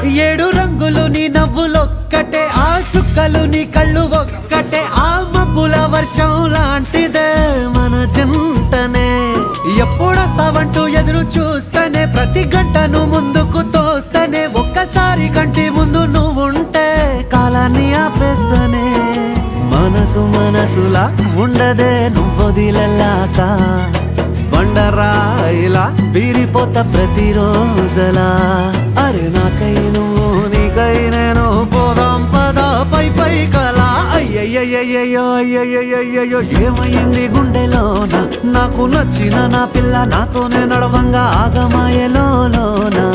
ఏడు రంగులు నీ నవ్వులొక్కటే, ఆ చుక్కలు నీ కళ్ళు ఒక్కటే, ఆ మబ్బుల వర్షం లాంటిదే మన జంటనే. ఎప్పుడొస్తావంటూ ఎదురు చూస్తేనే, ప్రతి గంటను ముందుకు తోస్తేనే, ఒక్కసారి కంటి ముందు నువ్వుంటే కాలాన్ని ఆపేస్తేనే. మనసులా ఉండదే నువ్వొదిలెళ్ళాక, బండరాయిలా వీరిపోత ప్రతిరోజలా. అరే నాకై నువ్వు నీకై నేను, పోదాం పద పై పై కలా. అయ్యయ్యయ్యో అయ్యయ్యయ్యో ఏమైంది గుండెలోన, నాకు నచ్చిన నా పిల్ల నాతోనే నడవంగా ఆగమాయలోనా.